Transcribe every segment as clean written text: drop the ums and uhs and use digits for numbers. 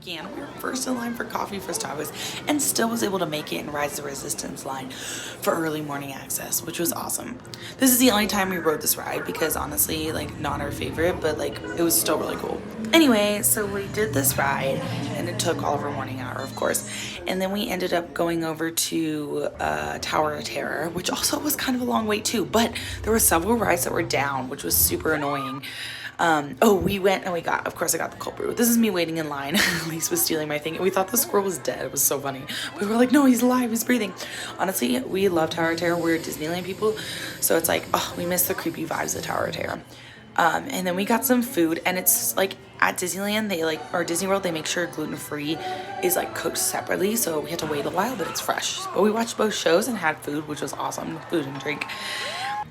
again. We were first in line for coffee for Starbucks and still was able to make it and Rise the Resistance line for early morning access, which was awesome. This is the only time we rode this ride because honestly, like, not our favorite, but like it was still really cool. Anyway, so we did this ride and it took all of our morning hour, of course. And then we ended up going over to Tower of Terror, which also was kind of a long wait too, but there were several rides that were down, which was super annoying. Oh, we went and we got, of course I got the cold brew. This is me waiting in line. Elise was stealing my thing and we thought the squirrel was dead. It was so funny. We were like, no, he's alive, he's breathing. Honestly, we love Tower of Terror. We're Disneyland people. So it's like, oh, we miss the creepy vibes of Tower of Terror. And then we got some food and it's like at Disneyland, they like, or Disney World, they make sure gluten-free is like cooked separately. So we had to wait a while, but it's fresh. But we watched both shows and had food, which was awesome, food and drink.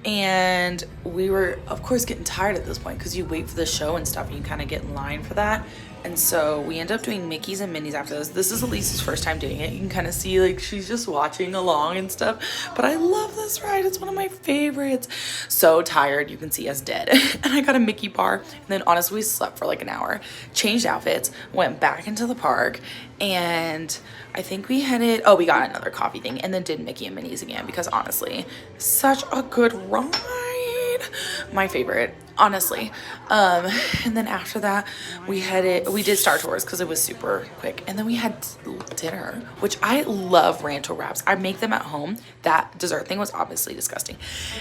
And we were of course getting tired at this point because you wait for the show and stuff and you kind of get in line for that. And so we end up doing Mickey's and Minnie's after this. This is Elise's first time doing it. You can kind of see like she's just watching along and stuff, but I love this ride. It's one of my favorites. So tired, you can see us dead. And I got a Mickey bar and then honestly we slept for like an hour, changed outfits, went back into the park, and I think we headed, oh, we got another coffee thing and then did Mickey and Minnie's again because honestly, such a good ride. My favorite, honestly. And then after that we did Star Tours because it was super quick, and then we had dinner, which I love Rancho wraps. I make them at home. That dessert thing was obviously disgusting.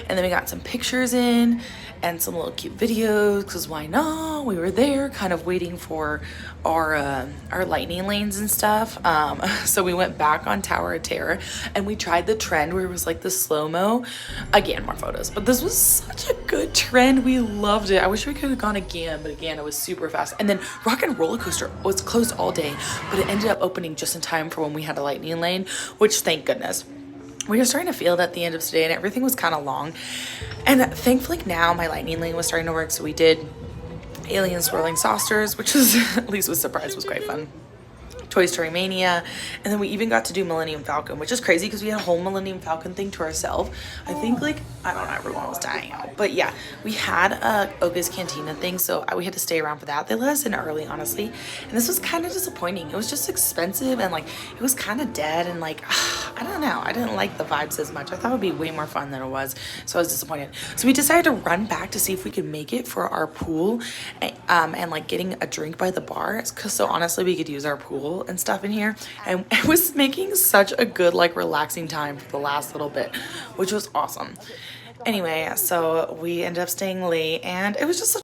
And then we got some pictures in and some little cute videos because why not? We were there kind of waiting for our lightning lanes and stuff. So we went back on Tower of Terror and we tried the trend where it was like the slow-mo. Again, more photos, but this was such a good trend. We loved it. I wish we could have gone again, but again, it was super fast. And then Rock and Roller Coaster was closed all day, but it ended up opening just in time for when we had a lightning lane, which thank goodness. We were starting to feel it at the end of today and everything was kind of long. And thankfully now my lightning lane was starting to work. So we did Alien Swirling Saucers, which was, at least was surprised, was quite fun. Toy Story Mania, and then we even got to do Millennium Falcon, which is crazy because we had a whole Millennium Falcon thing to ourselves. I think like, I don't know, everyone was dying out, but yeah, we had a Oga's Cantina thing, so we had to stay around for that. They let us in early, honestly, and this was kind of disappointing. It was just expensive and like it was kind of dead and like I don't know, I didn't like the vibes as much. I thought it would be way more fun than it was, so I was disappointed. So we decided to run back to see if we could make it for our pool and like getting a drink by the bar, because so honestly we could use our pool and stuff in here, and it was making such a good like relaxing time for the last little bit, which was awesome. Anyway, so we ended up staying late and it was just such